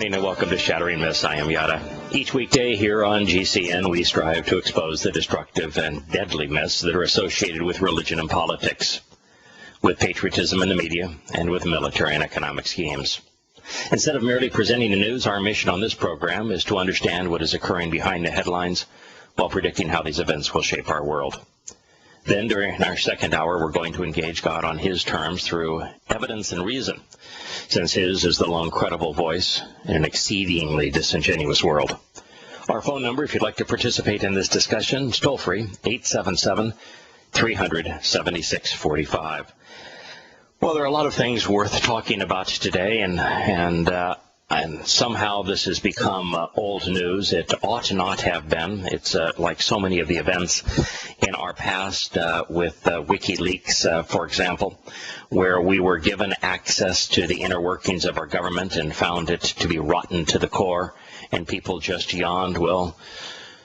morning and welcome to Shattering Myths. I am Yahowah. Each weekday here on GCN, we strive to expose the destructive and deadly myths that are associated with religion and politics, with patriotism in the media, and with military and economic schemes. Instead of merely presenting the news, our mission on this program is to understand what is occurring behind the headlines while predicting how these events will shape our world. Then, during our second hour, we're going to engage God on His terms through evidence and reason, since His is the lone credible voice in an exceedingly disingenuous world. Our phone number, if you'd like to participate in this discussion, is toll-free, 877-300-7645. Well, there are a lot of things worth talking about today, and somehow this has become old news. It ought not have been. It's like so many of the events in our past with WikiLeaks, for example, where we were given access to the inner workings of our government and found it to be rotten to the core, and people just yawned. Well,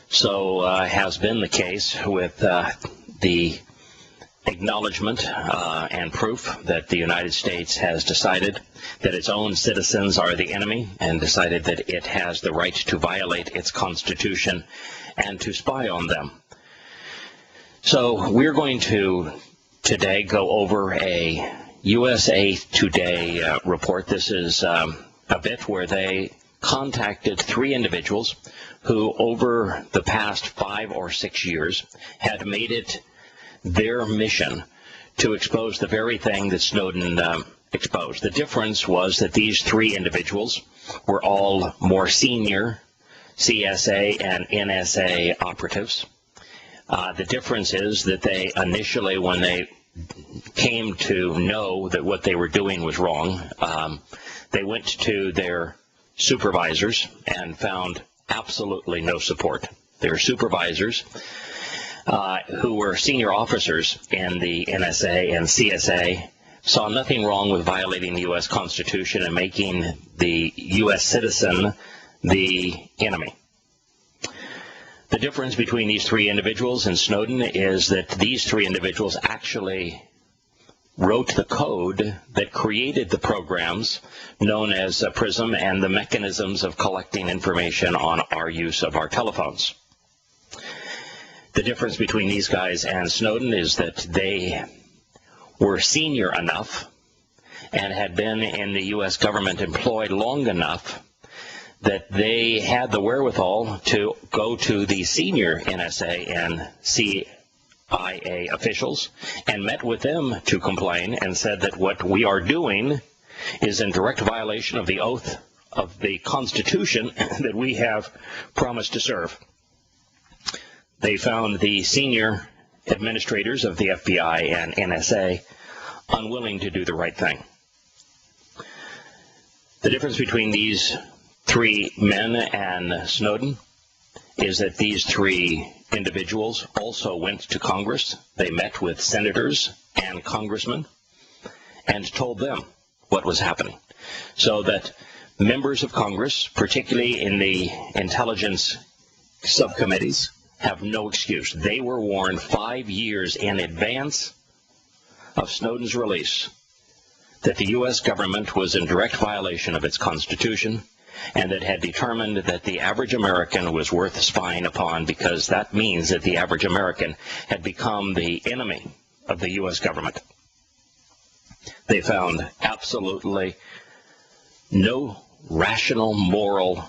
so has been the case with the acknowledgement and proof that the United States has decided that its own citizens are the enemy and decided that it has the right to violate its Constitution and to spy on them. So we're going to today go over a USA Today report. This is a bit where they contacted three individuals who over the past 5 or 6 years had made it their mission to expose the very thing that Snowden exposed. The difference was that these three individuals were all more senior CSA and NSA operatives. The difference is that they initially, when they came to know that what they were doing was wrong, they went to their supervisors and found absolutely no support. Their supervisors, who were senior officers in the NSA and CSA, saw nothing wrong with violating the U.S. Constitution and making the U.S. citizen the enemy. The difference between these three individuals and Snowden is that these three individuals actually wrote the code that created the programs known as PRISM and the mechanisms of collecting information on our use of our telephones. The difference between these guys and Snowden is that they were senior enough and had been in the U.S. government employed long enough that they had the wherewithal to go to the senior NSA and CIA officials and met with them to complain and said that what we are doing is in direct violation of the oath of the Constitution that we have promised to serve. They found the senior administrators of the FBI and NSA unwilling to do the right thing. The difference between these three men and Snowden is that these three individuals also went to Congress. They met with senators and congressmen and told them what was happening, so that members of Congress, particularly in the intelligence subcommittees, have no excuse. They were warned 5 years in advance of Snowden's release that the U.S. government was in direct violation of its Constitution and that had determined that the average American was worth spying upon, because that means that the average American had become the enemy of the U.S. government. They found absolutely no rational moral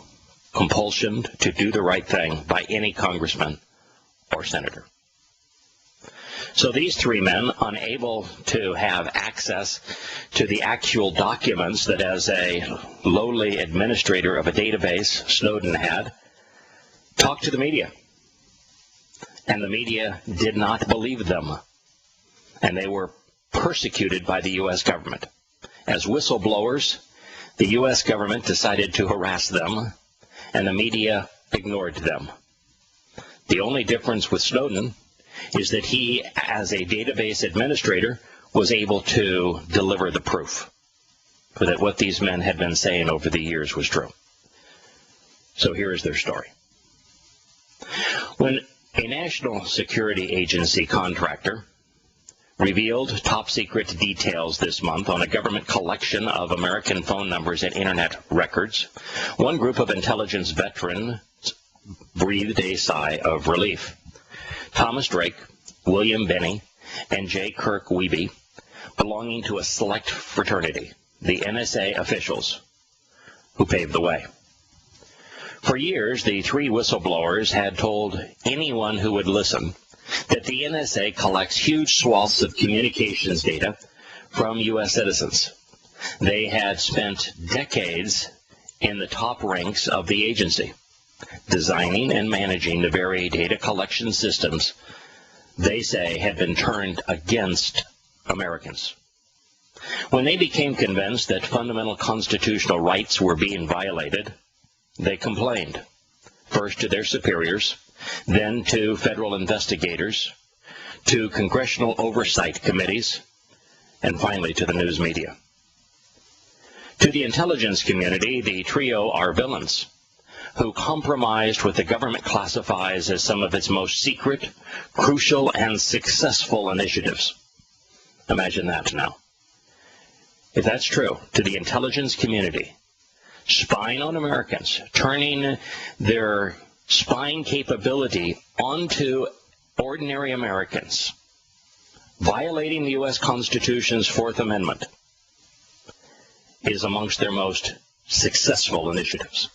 compulsion to do the right thing by any congressman or senator. So these three men, unable to have access to the actual documents that as a lowly administrator of a database Snowden had, talked to the media. And the media did not believe them. And they were persecuted by the U.S. government. As whistleblowers, the U.S. government decided to harass them, and the media ignored them. The only difference with Snowden is that he, as a database administrator, was able to deliver the proof that what these men had been saying over the years was true. So here is their story. When a national security agency contractor revealed top-secret details this month on a government collection of American phone numbers and internet records. One group of intelligence veterans breathed a sigh of relief. Thomas Drake, William Binney, and J. Kirk Wiebe, belonging to a select fraternity, the NSA officials, who paved the way. For years, the three whistleblowers had told anyone who would listen that the NSA collects huge swaths of communications data from U.S. citizens. They had spent decades in the top ranks of the agency, designing and managing the very data collection systems they say had been turned against Americans. When they became convinced that fundamental constitutional rights were being violated, they complained, first to their superiors, then to federal investigators, to congressional oversight committees, and finally to the news media. To the intelligence community, the trio are villains who compromised what the government classifies as some of its most secret, crucial, and successful initiatives. Imagine that now. If that's true, to the intelligence community, spying on Americans, turning their spying capability onto ordinary Americans, violating the U.S. Constitution's Fourth Amendment, is amongst their most successful initiatives.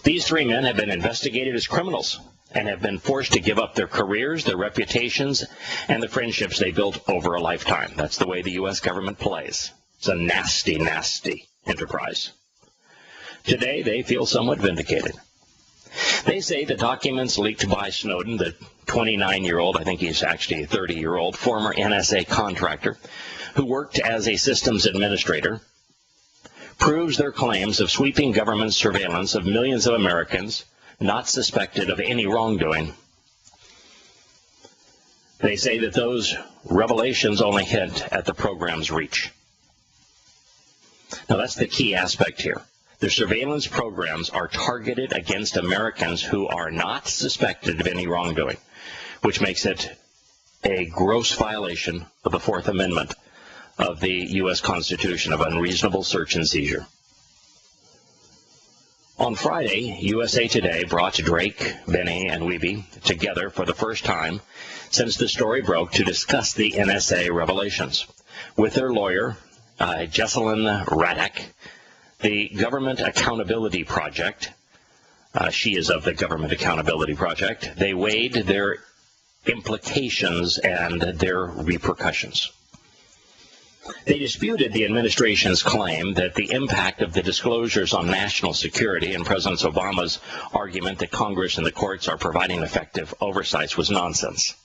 These three men have been investigated as criminals and have been forced to give up their careers, their reputations, and the friendships they built over a lifetime. That's the way the U.S. government plays. It's a nasty, nasty enterprise. Today, they feel somewhat vindicated. They say the documents leaked by Snowden, the 29-year-old, I think he's actually a 30-year-old, former NSA contractor who worked as a systems administrator, proves their claims of sweeping government surveillance of millions of Americans not suspected of any wrongdoing. They say that those revelations only hint at the program's reach. Now, that's the key aspect here. The surveillance programs are targeted against Americans who are not suspected of any wrongdoing, which makes it a gross violation of the Fourth Amendment of the U.S. Constitution of unreasonable search and seizure. On Friday, USA Today brought Drake, Binney, and Wiebe together for the first time since the story broke to discuss the NSA revelations. With their lawyer, Jesselyn Raddack, the Government Accountability Project, she is of the Government Accountability Project, they weighed their implications and their repercussions. They disputed the administration's claim that the impact of the disclosures on national security and President Obama's argument that Congress and the courts are providing effective oversights was nonsense.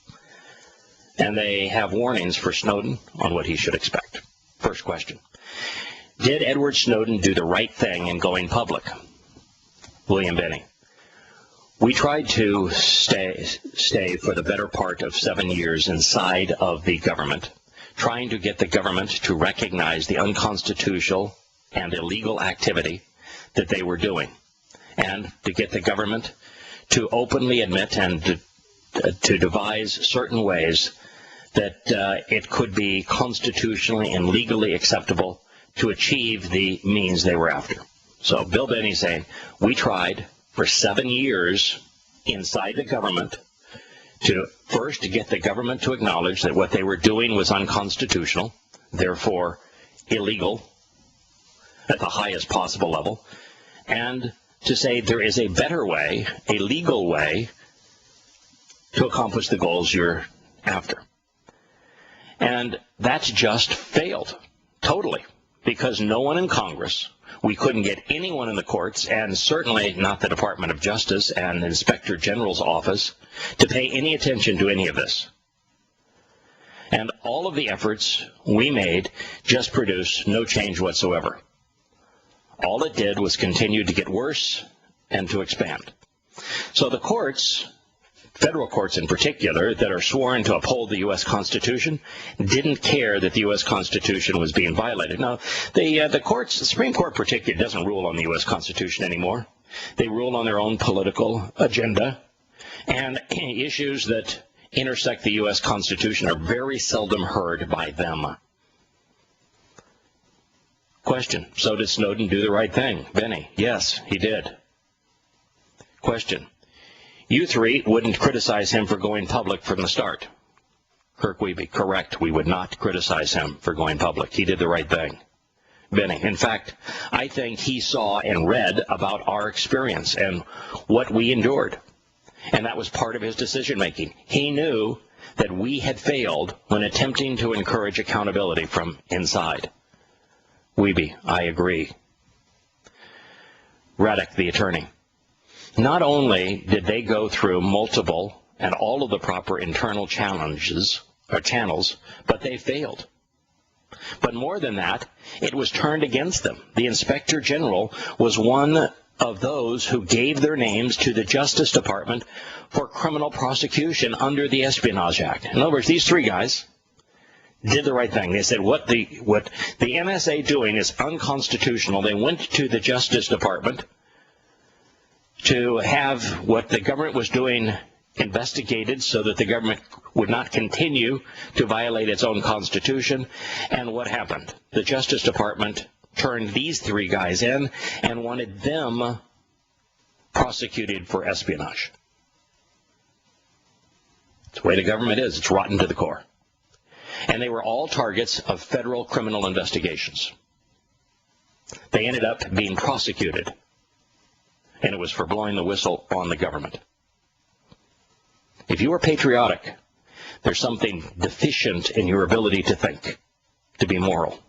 And they have warnings for Snowden on what he should expect. First question. Did Edward Snowden do the right thing in going public? William Binney. We tried to stay for the better part of 7 years inside of the government, trying to get the government to recognize the unconstitutional and illegal activity that they were doing, and to get the government to openly admit and to devise certain ways that it could be constitutionally and legally acceptable to achieve the means they were after. So Bill Binney saying, we tried for 7 years inside the government to first get the government to acknowledge that what they were doing was unconstitutional, therefore illegal at the highest possible level, and to say there is a better way, a legal way, to accomplish the goals you're after. And that's just failed, totally, because no one in Congress, we couldn't get anyone in the courts, and certainly not the Department of Justice and the Inspector General's office, to pay any attention to any of this. And all of the efforts we made just produced no change whatsoever. All it did was continue to get worse and to expand. So the courts, federal courts in particular, that are sworn to uphold the U.S. Constitution, didn't care that the U.S. Constitution was being violated. Now, the courts, the Supreme Court particularly, doesn't rule on the U.S. Constitution anymore. They rule on their own political agenda and issues that intersect the U.S. Constitution are very seldom heard by them. Question, so did Snowden do the right thing? Benny, yes, he did. Question, you three wouldn't criticize him for going public from the start. Kirk Wiebe, correct, we would not criticize him for going public. He did the right thing. Benny, in fact, I think he saw and read about our experience and what we endured. And that was part of his decision-making. He knew that we had failed when attempting to encourage accountability from inside. Wiebe, I agree. Radek, the attorney. Not only did they go through multiple and all of the proper internal challenges or channels, but they failed. But more than that, it was turned against them. The Inspector General was one of those who gave their names to the Justice Department for criminal prosecution under the Espionage Act. In other words, these three guys did the right thing. They said what the NSA doing is unconstitutional. They went to the Justice Department to have what the government was doing investigated so that the government would not continue to violate its own constitution. And what happened? The Justice Department turned these three guys in and wanted them prosecuted for espionage. It's the way the government is. It's rotten to the core. And they were all targets of federal criminal investigations. They ended up being prosecuted, and it was for blowing the whistle on the government. If you are patriotic, there's something deficient in your ability to think, to be moral.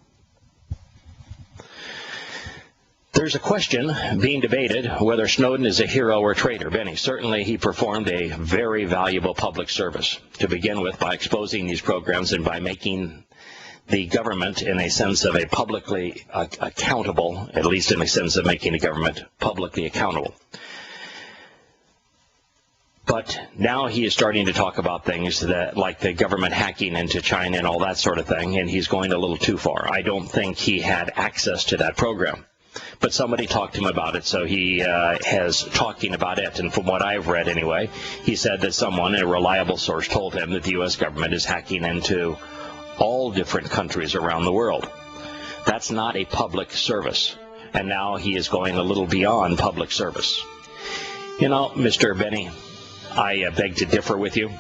There's a question being debated whether Snowden is a hero or a traitor. Benny, certainly he performed a very valuable public service, to begin with, by exposing these programs and by making the government, in a sense of a publicly accountable, at least in a sense of making the government publicly accountable. But now he is starting to talk about things that, like the government hacking into China and all that sort of thing, and he's going a little too far. I don't think he had access to that program. But somebody talked to him about it, so he has talking about it. And from what I've read anyway, he said that someone, a reliable source, told him that the U.S. government is hacking into all different countries around the world. That's not a public service. And now he is going a little beyond public service. You know, Mr. Benny, I beg to differ with you.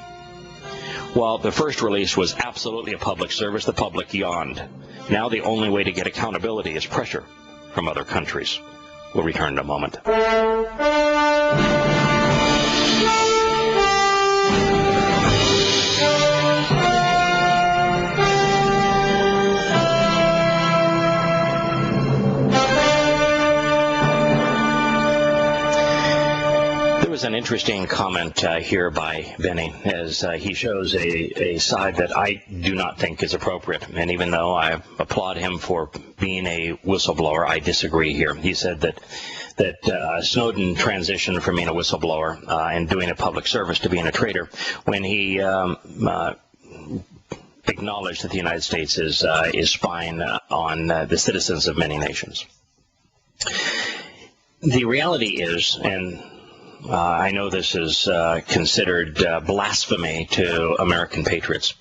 While the first release was absolutely a public service, the public yawned. Now the only way to get accountability is pressure from other countries. We'll return in a moment. There was an interesting comment here by Benny as he shows a side that I do not think is appropriate. And even though I applaud him for being a whistleblower, I disagree here. He said that Snowden transitioned from being a whistleblower and doing a public service to being a traitor when he acknowledged that the United States is spying on the citizens of many nations. The reality is, and I know this is considered blasphemy to American patriots,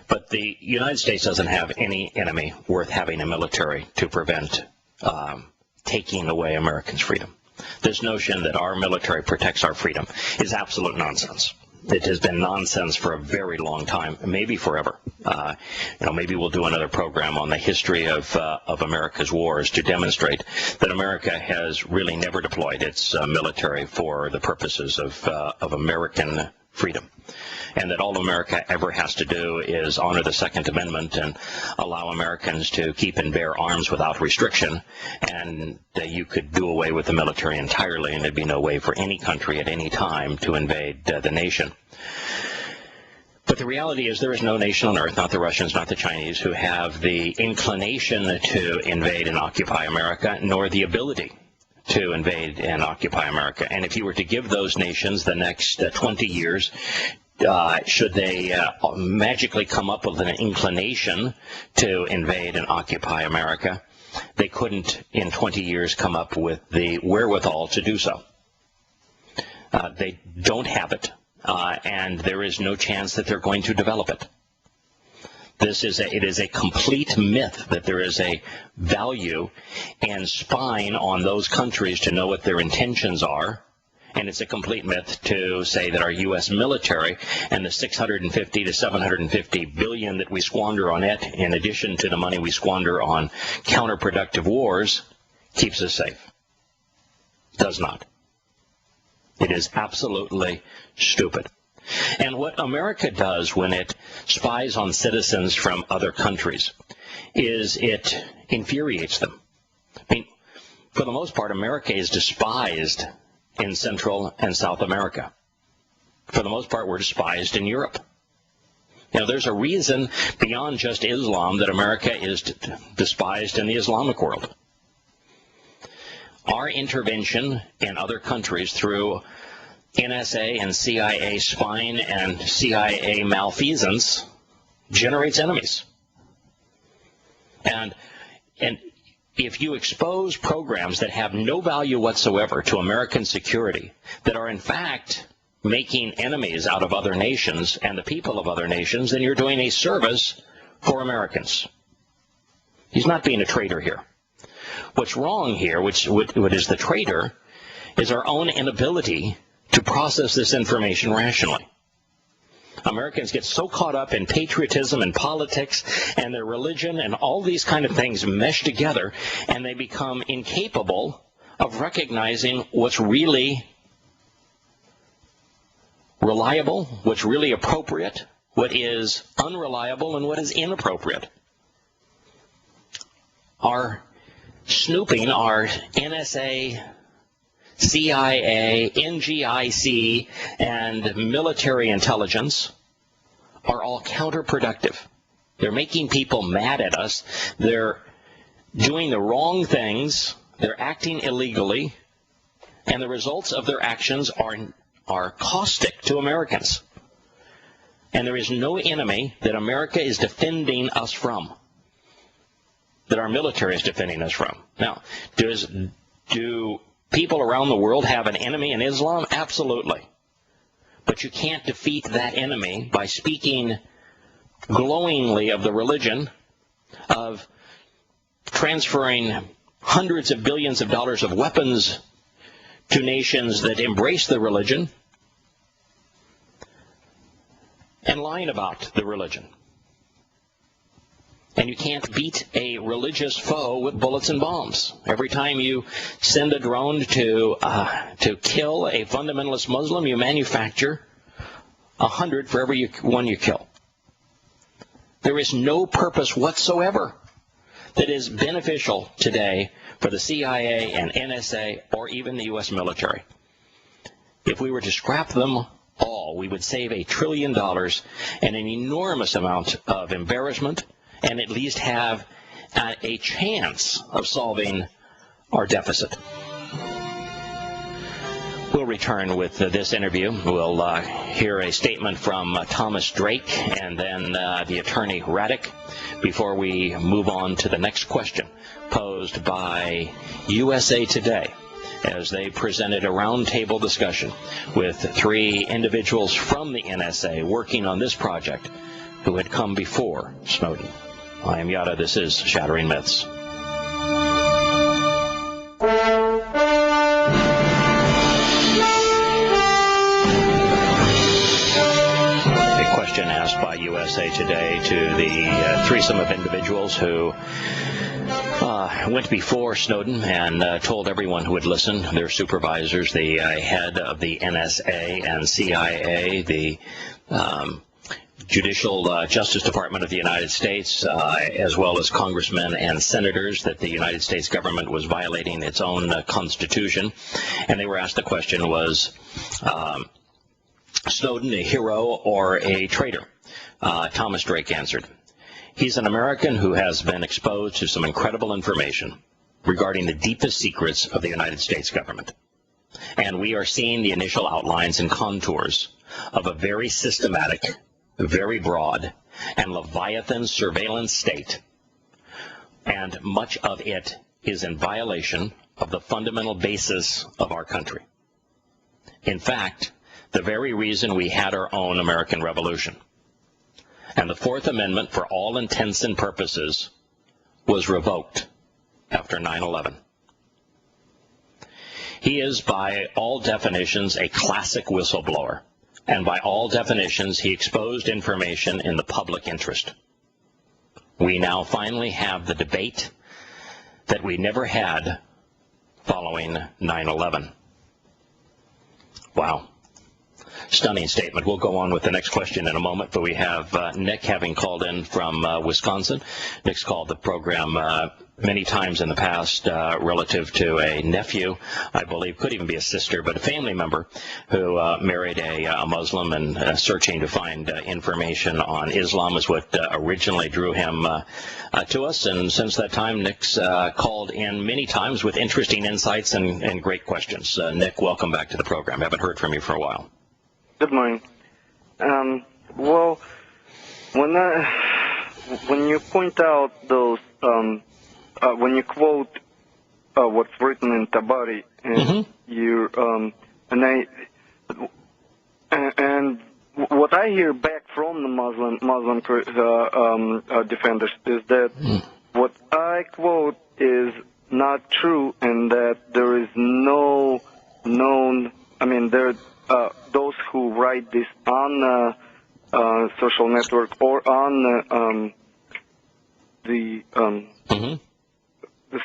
but the United States doesn't have any enemy worth having a military to prevent taking away Americans' freedom. This notion that our military protects our freedom is absolute nonsense. It has been nonsense for a very long time, maybe forever. Maybe we'll do another program on the history of America's wars to demonstrate that America has really never deployed its military for the purposes of American freedom, and that all America ever has to do is honor the Second Amendment and allow Americans to keep and bear arms without restriction, and you could do away with the military entirely, and there'd be no way for any country at any time to invade the nation. But the reality is there is no nation on earth, not the Russians, not the Chinese, who have the inclination to invade and occupy America, nor the ability to invade and occupy America. And if you were to give those nations the next 20 years, should they magically come up with an inclination to invade and occupy America, they couldn't in 20 years come up with the wherewithal to do so. They don't have it. and there is no chance that they're going to develop it. It is a complete myth that there is a value in spying on those countries to know what their intentions are. And it's a complete myth to say that our U.S. military and the $650 to $750 billion that we squander on it, in addition to the money we squander on counterproductive wars, keeps us safe. Does not. It is absolutely stupid. And what America does when it spies on citizens from other countries is it infuriates them. I mean, for the most part, America is despised in Central and South America. For the most part, we're despised in Europe. Now, there's a reason beyond just Islam that America is despised in the Islamic world. Our intervention in other countries through NSA and CIA spying and CIA malfeasance generates enemies. And if you expose programs that have no value whatsoever to American security, that are in fact making enemies out of other nations and the people of other nations, then you're doing a service for Americans. He's not being a traitor here. What's wrong here, what is the traitor, is our own inability to process this information rationally. Americans get so caught up in patriotism and politics and their religion and all these kind of things mesh together, and they become incapable of recognizing what's really reliable, what's really appropriate, what is unreliable, and what is inappropriate. Our snooping, our NSA, CIA, NGIC, and military intelligence are all counterproductive. They're making people mad at us. They're doing the wrong things. They're acting illegally. And the results of their actions are caustic to Americans. And there is no enemy that America is defending us from, that our military is defending us from. Now, do people around the world have an enemy in Islam? Absolutely. But you can't defeat that enemy by speaking glowingly of the religion, of transferring hundreds of billions of dollars of weapons to nations that embrace the religion, and lying about the religion. And you can't beat a religious foe with bullets and bombs. Every time you send a drone to kill a fundamentalist Muslim, you manufacture 100 for every one you kill. There is no purpose whatsoever that is beneficial today for the CIA and NSA or even the U.S. military. If we were to scrap them all, we would save $1 trillion and an enormous amount of embarrassment, and at least have a chance of solving our deficit. We'll return with this interview. We'll hear a statement from Thomas Drake and then the attorney Raddick before we move on to the next question posed by USA Today, as they presented a roundtable discussion with 3 individuals from the NSA working on this project who had come before Snowden. I am Yahowah. This is Shattering Myths. A question asked by USA Today to the threesome of individuals who went before Snowden and told everyone who would listen, their supervisors, the head of the NSA and CIA, the Judicial Justice Department of the United States, as well as congressmen and senators, that the United States government was violating its own constitution. And they were asked, the question was, Snowden a hero or a traitor? Thomas Drake answered, he's an American who has been exposed to some incredible information regarding the deepest secrets of the United States government. And we are seeing the initial outlines and contours of a very systematic, very broad, and Leviathan surveillance state, and much of it is in violation of the fundamental basis of our country. In fact, the very reason we had our own American Revolution. And the Fourth Amendment, for all intents and purposes, was revoked after 9/11. He is, by all definitions, a classic whistleblower. And by all definitions, he exposed information in the public interest. We now finally have the debate that we never had following 9/11. Wow. Stunning statement. We'll go on with the next question in a moment, but we have Nick having called in from Wisconsin. Nick's called the program many times in the past relative to a nephew, I believe, could even be a sister, but a family member who married a Muslim, and searching to find information on Islam is what originally drew him to us. And since that time, Nick's called in many times with interesting insights and great questions. Nick, welcome back to the program. Haven't heard from you for a while. Good morning. Well, when you point out those, when you quote what's written in Tabari, and and what I hear back from the Muslim defenders is that what I quote is not true, and that there is no known. I mean, those who write this on social network or on the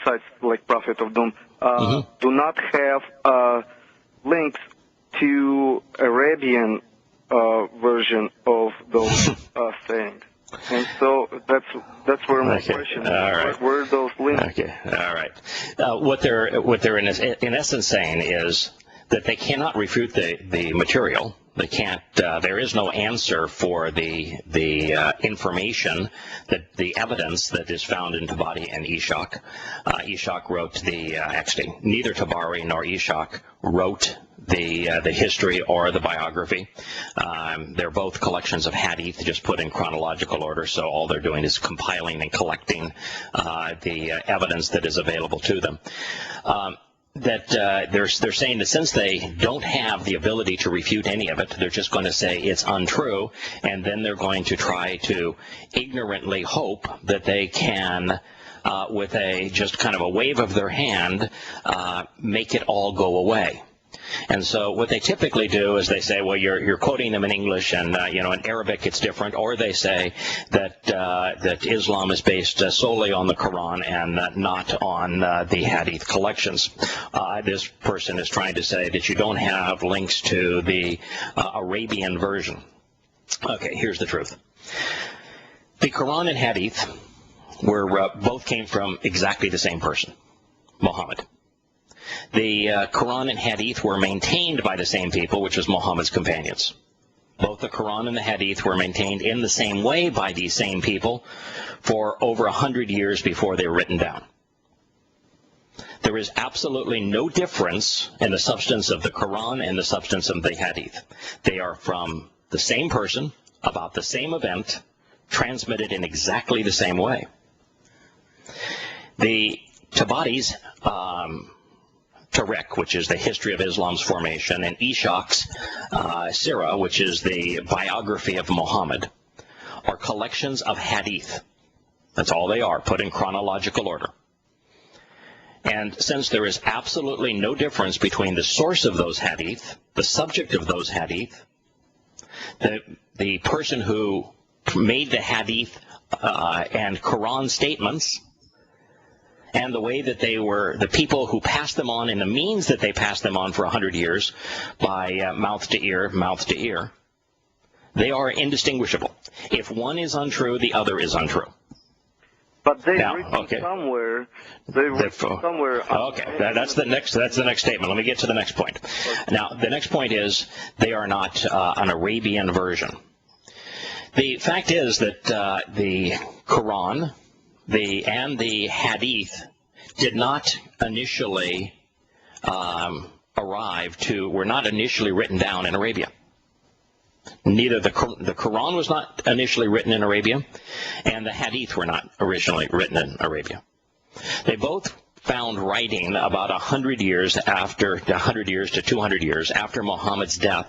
sites like Prophet of Doom do not have links to Arabian version of those sayings. And so that's where my question is. All right. Where are those links? Okay. All right. What they're in essence saying is that they cannot refute the material. They can't. There is no answer for the information, that the evidence that is found in Tabari and Ishaq. Ishaq wrote actually neither Tabari nor Ishaq wrote the history or the biography. They're both collections of hadith, just put in chronological order. So all they're doing is compiling and collecting the evidence that is available to them. That they're saying that since they don't have the ability to refute any of it, they're just going to say it's untrue, and then they're going to try to ignorantly hope that they can, with just kind of a wave of their hand, make it all go away. And so what they typically do is they say, well, you're quoting them in English, and in Arabic it's different, or they say that Islam is based solely on the Quran and not on the Hadith collections. This person is trying to say that you don't have links to the Arabian version. Okay, here's the truth. The Quran and Hadith both came from exactly the same person, Muhammad. The Quran and Hadith were maintained by the same people, which was Muhammad's companions. Both the Quran and the Hadith were maintained in the same way by these same people for over 100 years before they were written down. There is absolutely no difference in the substance of the Quran and the substance of the Hadith. They are from the same person, about the same event, transmitted in exactly the same way. The Tabari's Tariq, which is the history of Islam's formation, and Ishaq's Sirah, which is the biography of Muhammad, are collections of hadith. That's all they are, put in chronological order. And since there is absolutely no difference between the source of those hadith, the subject of those hadith, the person who made the hadith and Quran statements, and the way that they were, the people who passed them on and the means that they passed them on for 100 years by mouth to ear, they are indistinguishable. If one is untrue, the other is untrue. But they've written somewhere. Okay, that's the next statement. Let me get to the next point. Okay. Now, the next point is they are not an Arabian version. The fact is that the Quran and the Hadith did not initially were not initially written down in Arabia. Neither the Quran was not initially written in Arabia, and the Hadith were not originally written in Arabia. They both found writing about 100 years to 200 years after Muhammad's death,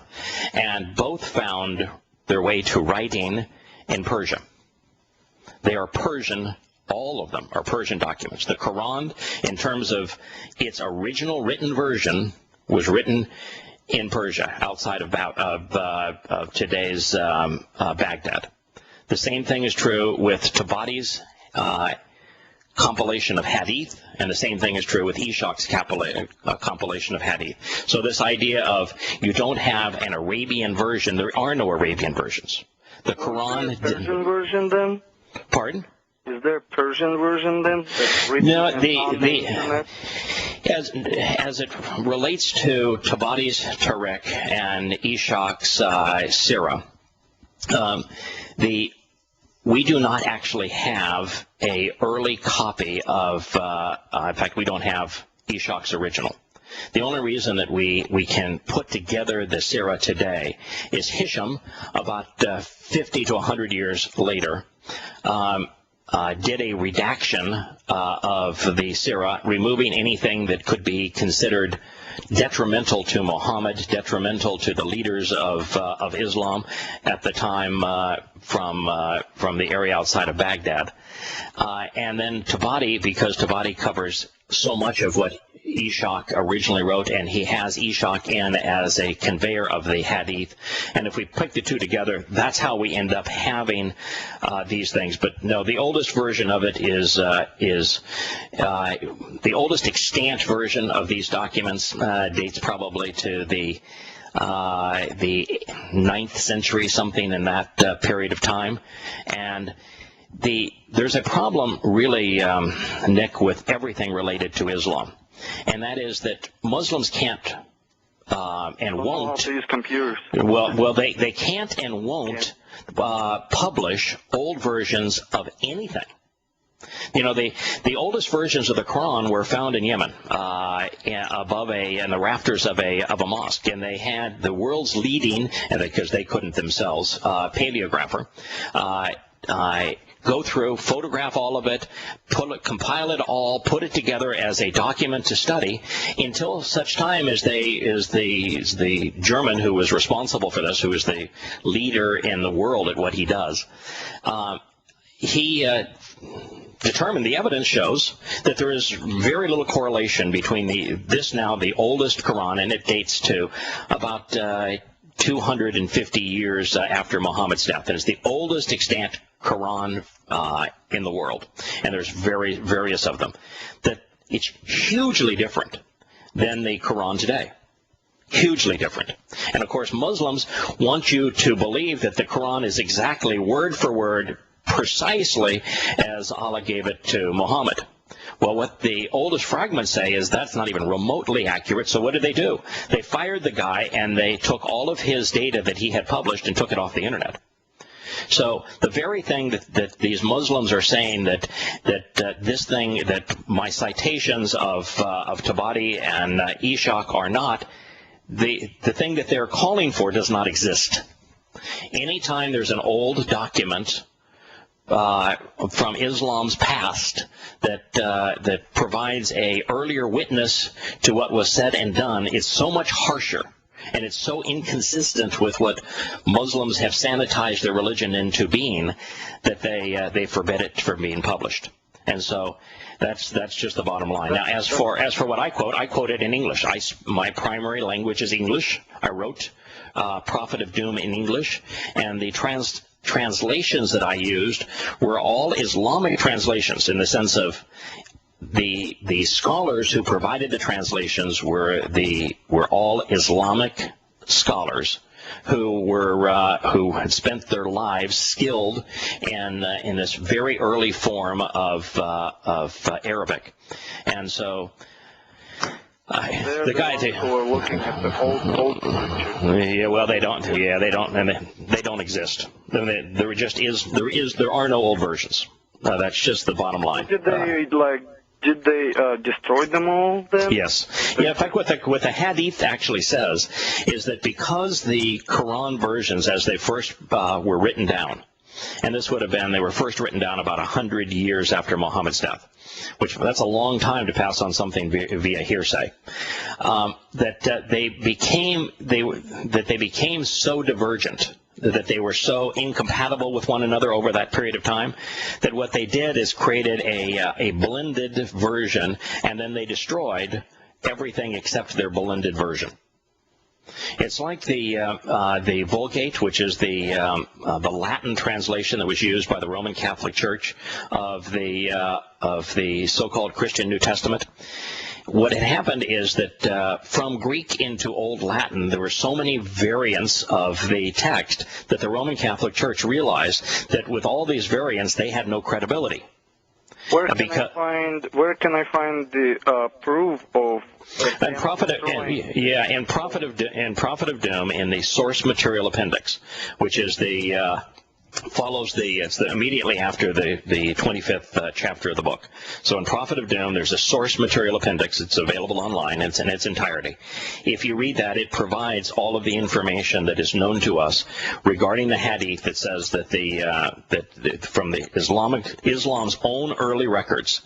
and both found their way to writing in Persia. They are Persian. All of them are Persian documents. The Quran, in terms of its original written version, was written in Persia, outside of today's Baghdad. The same thing is true with Tabari's compilation of Hadith, and the same thing is true with Ishaq's compilation of Hadith. So this idea of you don't have an Arabian version, there are no Arabian versions. The Quran... Is there a Persian version then? Pardon? Is there a Persian version then? No, as it relates to Tabari's Tariq and Ishaq's Sirah, we do not actually have a early copy of, in fact, we don't have Ishaq's original. The only reason that we can put together the Sirah today is Hisham, about 50 to 100 years later, did a redaction of the Sirah, removing anything that could be considered detrimental to Muhammad, detrimental to the leaders of Islam at the time from the area outside of Baghdad. And then Tabari, because Tabari covers so much of what Ishaq originally wrote, and he has Ishaq in as a conveyor of the Hadith. And if we put the two together, that's how we end up having these things. But no, the oldest version of it is the oldest extant version of these documents dates probably to the 9th century, something in that period of time. And there's a problem really, Nick, with everything related to Islam. And that is that Muslims can't and won't use computers. Well, they can't and won't publish old versions of anything. You know, the oldest versions of the Quran were found in Yemen, above in the rafters of a mosque, and they had the world's leading, because they couldn't themselves, paleographer. Go through, photograph all of it, compile it all, put it together as a document to study, until such time as the German who was responsible for this, who is the leader in the world at what he does, he determined, the evidence shows that there is very little correlation between the oldest Quran, and it dates to about 250 years after Muhammad's death. And it's the oldest extant Quran in the world, and there's various of them. That it's hugely different than the Quran today. Hugely different. And of course, Muslims want you to believe that the Quran is exactly word for word, precisely as Allah gave it to Muhammad. Well, what the oldest fragments say is that's not even remotely accurate. So what did they do? They fired the guy, and they took all of his data that he had published and took it off the internet. So the very thing that these Muslims are saying that my citations of Tabari and Ishaq are not, the thing that they're calling for does not exist. Anytime there's an old document from Islam's past that provides a earlier witness to what was said and done, it's so much harsher, and it's so inconsistent with what Muslims have sanitized their religion into being, that they forbid it from being published. And so that's just the bottom line. Now, as for what I quote it in English. My primary language is English. I wrote Prophet of Doom in English, and the translations that I used were all Islamic translations, in the sense of the scholars who provided the translations were all Islamic scholars who had spent their lives skilled in this very early form of Arabic. And so the guys who are looking at the old they don't exist. There are no old versions. That's just the bottom line. Did they destroy them all then? Yes. Yeah, in fact, what the Hadith actually says is that because the Quran versions, as they first were written down, and this would have been, they were first written down about 100 years after Muhammad's death, which that's a long time to pass on something via hearsay. That they became so divergent, that they were so incompatible with one another over that period of time, that what they did is created a blended version, and then they destroyed everything except their blended version. It's like the Vulgate, which is the Latin translation that was used by the Roman Catholic Church of the so-called Christian New Testament. What had happened is that from Greek into Old Latin, there were so many variants of the text that the Roman Catholic Church realized that with all these variants, they had no credibility. Where can I find the proof of? In Prophet of Doom, in the source material appendix, which is it's immediately after the 25th chapter of the book. So in Prophet of Doom, there's a source material appendix. It's available online. It's in its entirety. If you read that, it provides all of the information that is known to us regarding the hadith that says that from the Islam's own early records,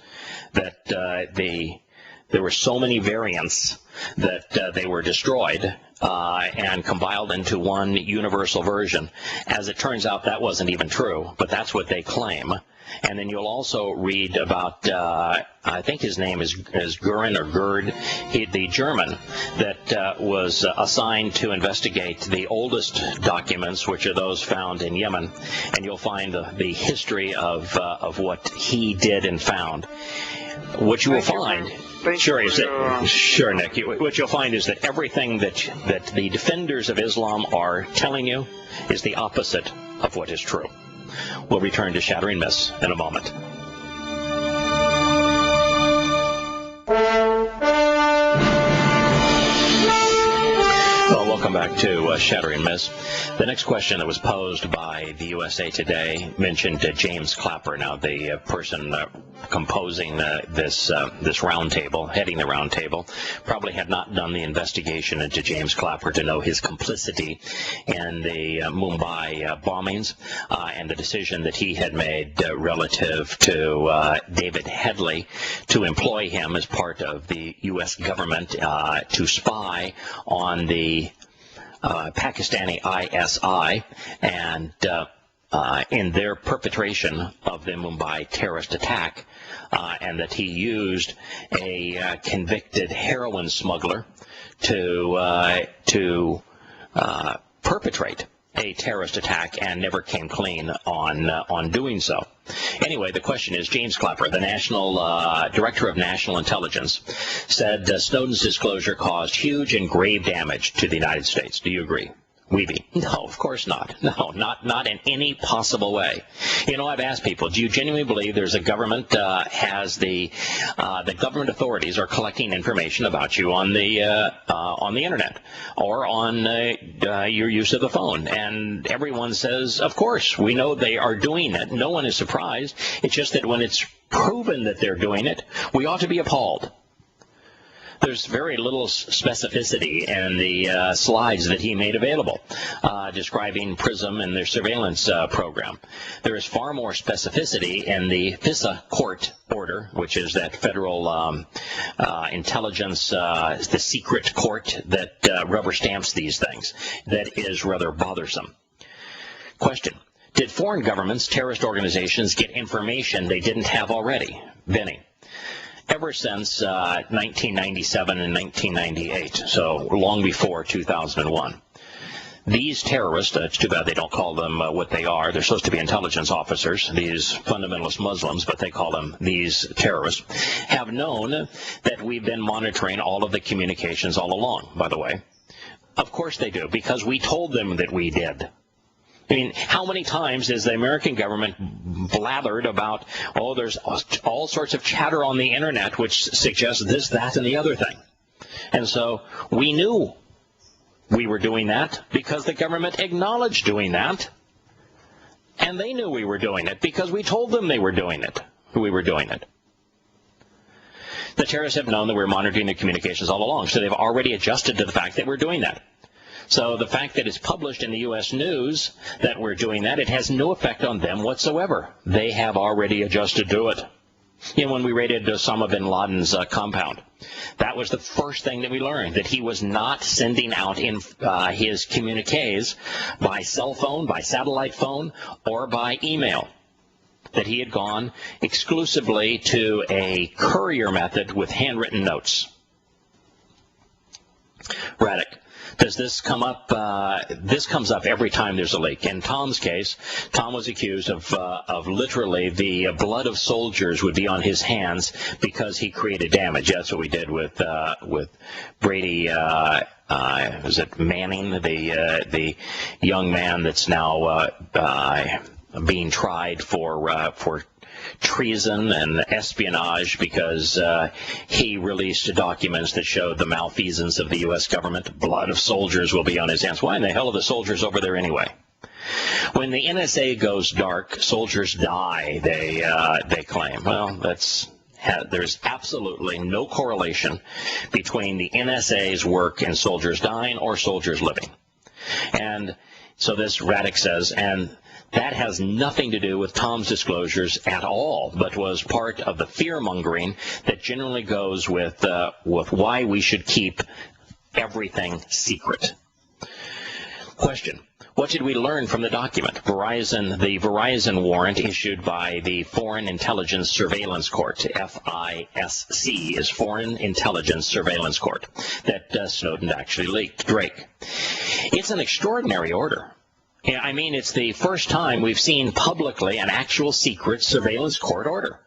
that there were so many variants that they were destroyed and compiled into one universal version. As it turns out, that wasn't even true, but that's what they claim. And then you'll also read about, I think his name is Gurin or Gerd, the German, that was assigned to investigate the oldest documents, which are those found in Yemen. And you'll find the history of what he did and found. What you will find... Sure, Nick. What you'll find is that everything that the defenders of Islam are telling you is the opposite of what is true. We'll return to Shattering Myths in a moment. Well, welcome back to Shattering Myths. The next question that was posed by the USA Today mentioned James Clapper. Now, the person composing this roundtable, heading the roundtable, probably had not done the investigation into James Clapper to know his complicity in the Mumbai bombings and the decision that he had made relative to David Headley to employ him as part of the U.S. government to spy on the Pakistani ISI and in their perpetration of the Mumbai terrorist attack, and that he used a convicted heroin smuggler to perpetrate a terrorist attack and never came clean on doing so. Anyway, the question is, James Clapper, the National Director of National Intelligence, said Snowden's disclosure caused huge and grave damage to the United States. Do you agree? Weeby. No, of course not. No, not in any possible way. You know, I've asked people, do you genuinely believe there's a government has the government authorities are collecting information about you on the internet or on your use of the phone? And everyone says, of course, we know they are doing it. No one is surprised. It's just that when it's proven that they're doing it, we ought to be appalled. There's very little specificity in the slides that he made available describing PRISM and their surveillance program. There is far more specificity in the FISA court order, which is that federal intelligence, the secret court that rubber stamps these things. That is rather bothersome. Question. Did foreign governments, terrorist organizations, get information they didn't have already? Vinny. Ever since 1997 and 1998, so long before 2001. These terrorists, it's too bad they don't call them what they are. They're supposed to be intelligence officers, these fundamentalist Muslims, but they call them these terrorists, have known that we've been monitoring all of the communications all along, by the way. Of course they do, because we told them that we did. I mean, how many times has the American government blathered about, oh, there's all sorts of chatter on the internet which suggests this, that, and the other thing. And so we knew we were doing that because the government acknowledged doing that. And they knew we were doing it because we told them we were doing it. The terrorists have known that we're monitoring their communications all along, so they've already adjusted to the fact that we're doing that. So the fact that it's published in the U.S. news that we're doing that, it has no effect on them whatsoever. They have already adjusted to it. You know, when we raided Osama bin Laden's compound, that was the first thing that we learned, that he was not sending out his communiques by cell phone, by satellite phone, or by email, that he had gone exclusively to a courier method with handwritten notes. Radek, does this come up? This comes up every time there's a leak. In Tom's case, Tom was accused of literally the blood of soldiers would be on his hands because he created damage. That's what we did with Brady. Was it Manning, the young man that's now being tried for treason and espionage because he released documents that showed the malfeasance of the U.S. government. Blood of soldiers will be on his hands. Why in the hell are the soldiers over there anyway? When the NSA goes dark, soldiers die, they claim. Well, there's absolutely no correlation between the NSA's work and soldiers dying or soldiers living. And so this Radek says, and that has nothing to do with Tom's disclosures at all, but was part of the fear-mongering that generally goes with why we should keep everything secret. Question. What did we learn from the document? The Verizon warrant issued by the Foreign Intelligence Surveillance Court, FISC, is Foreign Intelligence Surveillance Court, that Snowden actually leaked. Drake. It's an extraordinary order. I mean, it's the first time we've seen publicly an actual secret surveillance court order.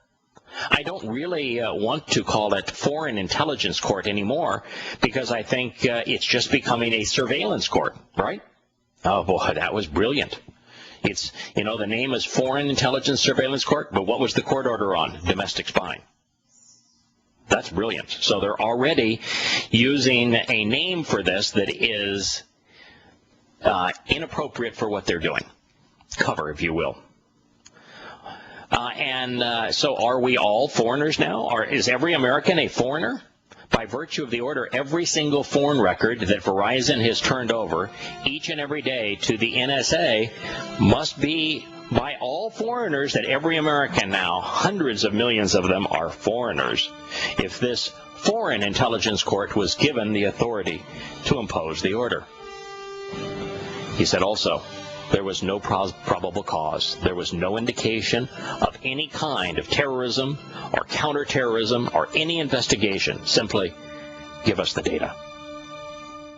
I don't really want to call it Foreign Intelligence Court anymore because I think it's just becoming a surveillance court, right? Oh, boy, that was brilliant. It's, you know, the name is Foreign Intelligence Surveillance Court, but what was the court order on? Domestic spying. That's brilliant. So they're already using a name for this that is inappropriate for what they're doing. Cover, if you will. So are we all foreigners now? Is every American a foreigner? By virtue of the order, every single foreign record that Verizon has turned over each and every day to the NSA must be by all foreigners, that every American now, hundreds of millions of them, are foreigners, if this foreign intelligence court was given the authority to impose the order. He said also, there was no probable cause. There was no indication of any kind of terrorism or counterterrorism or any investigation. Simply, give us the data.